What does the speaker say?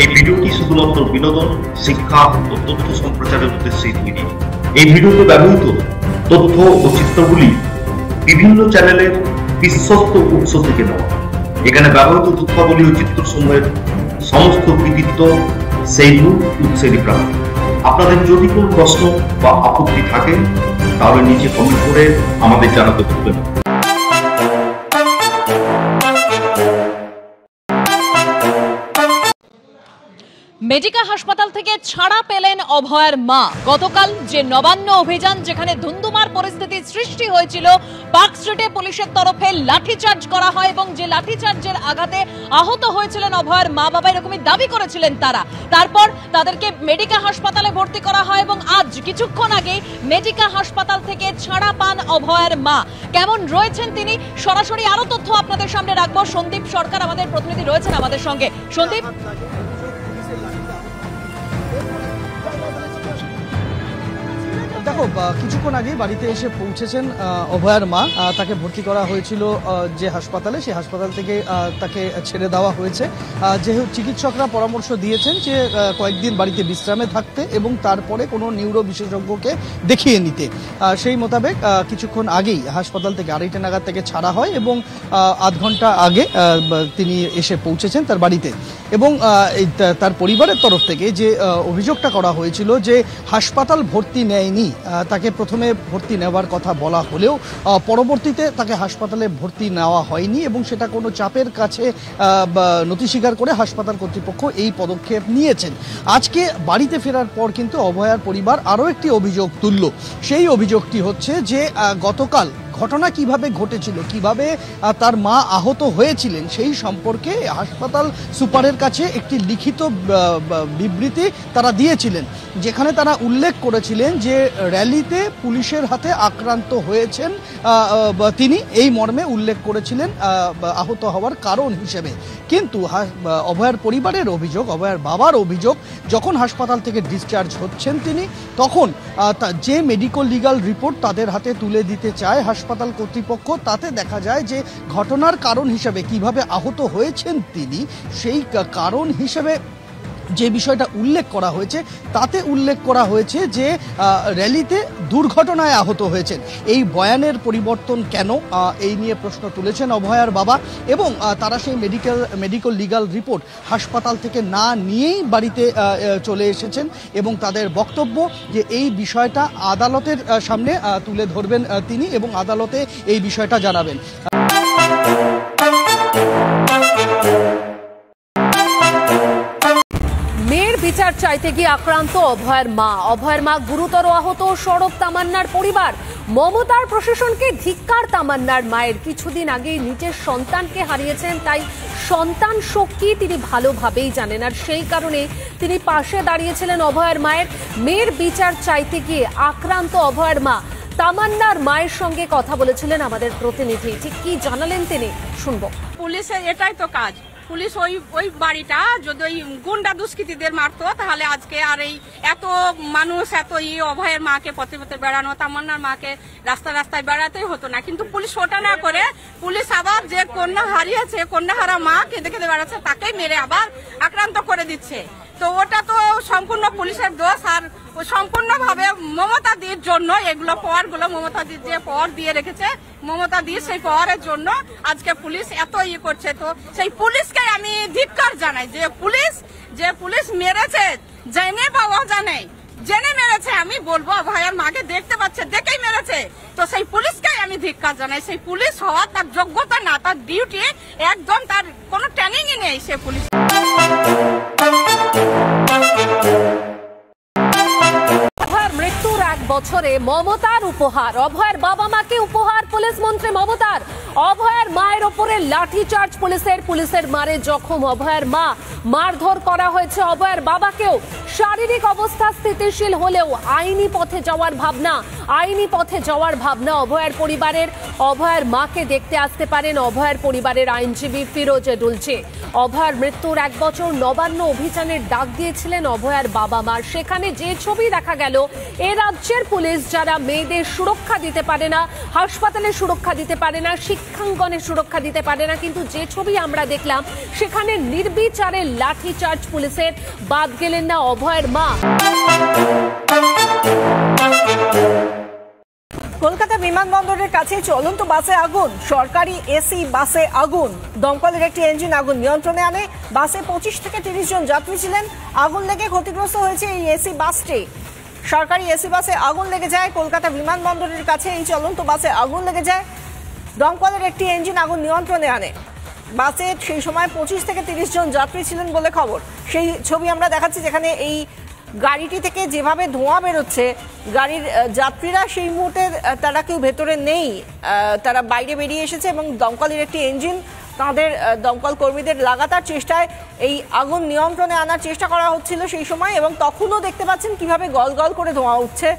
এই ভিডিওটি শুধুমাত্র বিনোদন, শিক্ষা ও তথ্য সম্প্রচারের উদ্দেশ্যে তৈরি। এই ভিডিওতে ব্যবহৃত তথ্য ও চিত্রগুলি বিভিন্ন চ্যানেলের বিশ্বস্ত উৎস থেকে নেওয়া। এখানে ব্যবহৃত তথ্যাবলী ও চিত্রসমূহের সমস্ত কৃতিত্ব সেই মূল উৎসেরই প্রাপ্ত। আপনাদের যদি কোনো প্রশ্ন বা আপত্তি থাকে তাহলে নিচে কমেন্ট করে আমাদের জানাতে ভুলবেন না। মেডিকা হাসপাতাল থেকে ছাড়া পেলেন অভয়ের মা। গতকাল যে নবান্ন অভিযান, যেখানে ধুন্ধুমার পরিস্থিতি সৃষ্টি হয়েছিল, পার্ক স্ট্রিটে পুলিশের তরফে লাঠিচার্জ করা হয় এবং যে লাঠিচার্জের আঘাতে আহত হয়েছিলেন অভয়ের মা বাবা, এরকমই দাবি করেছিলেন তারা। তারপর তাদেরকে মেডিকা হাসপাতালে ভর্তি করা হয় এবং আজ কিছুক্ষণ আগে মেডিকা হাসপাতাল থেকে ছাড়া পান অভয়ের মা। কেমন রয়েছেন তিনি, সরাসরি আরো তথ্য আপনাদের সামনে রাখবো। সন্দীপ সরকার আমাদের প্রতিনিধি রয়েছেন আমাদের সঙ্গে। সন্দীপ, দেখো, কিছুক্ষণ আগে বাড়িতে এসে পৌঁছেছেন অভয়ের মা। তাকে ভর্তি করা হয়েছিল যে হাসপাতালে, সেই হাসপাতাল থেকে তাকে ছেড়ে দেওয়া হয়েছে। যেহেতু চিকিৎসকরা পরামর্শ দিয়েছেন যে কয়েকদিন বাড়িতে বিশ্রামে থাকতে এবং তারপরে কোনো নিউরো বিশেষজ্ঞকে দেখিয়ে নিতে, সেই মোতাবেক কিছুক্ষণ আগেই হাসপাতাল থেকে 2:30 নাগাদ থেকে ছাড়া হয় এবং আধ ঘন্টা আগে তিনি এসে পৌঁছেছেন তার বাড়িতে। এবং তার পরিবারের তরফ থেকে যে অভিযোগটা করা হয়েছিল যে হাসপাতাল ভর্তি নেয়নি, তাকে প্রথমে ভর্তি নেওয়ার কথা বলা হলেও পরবর্তীতে তাকে হাসপাতালে ভর্তি নেওয়া হয়নি এবং সেটা কোনো চাপের কাছে নথি স্বীকার করে হাসপাতাল কর্তৃপক্ষ এই পদক্ষেপ নিয়েছেন। আজকে বাড়িতে ফেরার পর কিন্তু অভয়ার পরিবার আরও একটি অভিযোগ তুলল। সেই অভিযোগটি হচ্ছে যে গতকাল ঘটনা কিভাবে ঘটেছিল, কিভাবে তার মা আহত হয়েছিলেন, সেই সম্পর্কে হাসপাতাল সুপারের কাছে একটি লিখিত বিবৃতি তারা দিয়েছিলেন, যেখানে তারা উল্লেখ করেছিলেন যে র্যালিতে পুলিশের হাতে আক্রান্ত হয়েছেন তিনি, এই মর্মে উল্লেখ করেছিলেন আহত হওয়ার কারণ হিসেবে। কিন্তু অভয়ার পরিবারের অভিযোগ, অভয়ার বাবার অভিযোগ, যখন হাসপাতাল থেকে ডিসচার্জ হচ্ছেন তিনি, তখন যে মেডিকেল লিগাল রিপোর্ট তাদের হাতে তুলে দিতে চায় হাসপাতাল কর্তৃপক্ষ, তাতে দেখা যায় যে ঘটনার কারণ হিসেবে কিভাবে আহত হয়েছেন তিনি, সেই কারণ হিসেবে যে বিষয়টা উল্লেখ করা হয়েছে, তাতে উল্লেখ করা হয়েছে যে র্যালিতে দুর্ঘটনায় আহত হয়েছেন। এই বয়ানের পরিবর্তন কেন, এই নিয়ে প্রশ্ন তুলেছেন অভয়ার বাবা এবং তারা সেই মেডিকেল লিগাল রিপোর্ট হাসপাতাল থেকে না নিয়েই বাড়িতে চলে এসেছেন এবং তাদের বক্তব্য যে এই বিষয়টা আদালতের সামনে তুলে ধরবেন তিনি এবং আদালতে এই বিষয়টা জানাবেন। বিচার চাইতে গিয়ে আক্রান্ত অভয়ের মা। অভয়ের মা গুরুতর আহত, সরব তামান্নার পরিবার। মমতার প্রশাসনকে ধিক্কার তামান্নার মায়ের। কিছুদিন আগেই নিজের সন্তানকে হারিয়েছেন, তাই সন্তান শোক তিনি ভালোভাবেই জানেন, আর সেই কারণে তিনি পাশে দাঁড়িয়েছিলেন অভয়ের মায়ের। মেয়ের বিচার চাইতে গিয়ে আক্রান্ত অভয়ের মা তামান্নার মায়ের সঙ্গে কথা বলেছিলেন আমাদের প্রতিনিধি। ঠিক কি জানালেন তিনি, শুনবো। পুলিশের এটাই তো কাজ। পুলিশ ওই বাড়িটা যদি ওই গুন্ডা দুষ্কৃতীদের মারতো, তাহলে আজকে আর এই এত মানুষ, এত অভয়ের মাকে পথে পথে বেড়ানো, তামান্নার মাকে রাস্তায় বেড়াতেই হতো না। কিন্তু পুলিশ ওটা না করে, পুলিশ আবার যে কন্যা হারিয়েছে, কন্যাহারা মা কেঁদে কেঁদে বেড়াচ্ছে, তাকেই মেরে আবার আক্রান্ত করে দিচ্ছে। তো ওটা তো সম্পূর্ণ পুলিশের দোষ, আর সম্পূর্ণভাবে মমতা দির জন্য এগুলো পাওয়ারগুলো মমতা দির যে পাওয়ার দিয়ে রেখেছে, মমতা দির সেই পাওয়ারের জন্য আজকে পুলিশ এত করছে। তো সেই পুলিশকে আমি ধিক্কার জানাই যে পুলিশ মেরেছে, জেনে বা অজানে জেনে মেরেছে। আমি বলবো ভাইয়ের মাকে দেখতে পাচ্ছে, দেখেই মেরেছে। তো সেই পুলিশকে আমি ধিক্কার জানাই। সেই পুলিশ হওয়া তার যোগ্যতা না, তার ডিউটি একদম, তার কোনো ট্রেনিংই নেই সে পুলিশ। মৃত্যুর 1 বছরে মমতার উপহার, অভয়ের বাবা মাকে উপহার পুলিশ মন্ত্রী মমতার। অভয়ের মায়ের ওপরে লাঠিচার্জ পুলিশের মারে জখম অভয়ের মা। মারধর করা হয়েছে অভয়ের বাবাকেও। শারীরিক অবস্থা স্থিতিশীল হলেও আইনি পথে যাওয়ার ভাবনা অভয়ের পরিবারের। অভয়ের মাকে দেখতে আসতে পারেন অভয়ের পরিবারের আইনজীবী ফিরোজ ডুলচে। অভয়ের মৃত্যুর 1 বছর নবান্ন অভিযানের ডাক দিয়েছিলেন অভয়ের বাবা মা। সেখানে যে ছবি দেখা গেল, এ রাজ্যে রাজ্যের পুলিশ যারা মেয়েদের সুরক্ষা দিতে পারে না, হাসপাতালে সুরক্ষা দিতে পারে না, শিক্ষাঙ্গনে সুরক্ষা দিতে পারে না, কিন্তু যে ছবি আমরা দেখলাম সেখানে নির্বিচারে লাঠিচার্জ পুলিশের, বাদ গেলেন না অভয়ের মা। কলকাতা বিমানবন্দরের কাছে চলন্ত বাসে আগুন, সরকারি এসি বাসে আগুন, দমকলের একটি ইঞ্জিন আগুন নিয়ন্ত্রণে আনে। বাসে 25 থেকে 30 জন যাত্রী ছিলেন। আগুন লেগে ক্ষতিগ্রস্ত হয়েছে এই এসি বাসটি। সরকারি এসি বাসে আগুন লেগে যায়। কলকাতা বিমানবন্দরের কাছে এই চলন্ত বাসে আগুন লেগে যায়। দমকলের একটি ইঞ্জিন আগুন নিয়ন্ত্রণে আনে। বাসে সেই সময় 25 থেকে 30 জন যাত্রী ছিলেন বলে খবর। সেই ছবি আমরা দেখাচ্ছি, যেখানে এই গাড়িটি থেকে যেভাবে ধোঁয়া বেরোচ্ছে, গাড়ির যাত্রীরা সেই মুহূর্তে তারা কেউ ভেতরে নেই, তারা বাইরে বেরিয়ে এসেছে এবং দমকলের একটি ইঞ্জিন, তাদের দমকল কর্মীদের লাগাতার চেষ্টায় এই আগুন নিয়ন্ত্রণে আনার চেষ্টা করা হচ্ছিল সেই সময়। এবং তখনও দেখতে পাচ্ছেন কিভাবে গল গল করে ধোঁয়া উঠছে।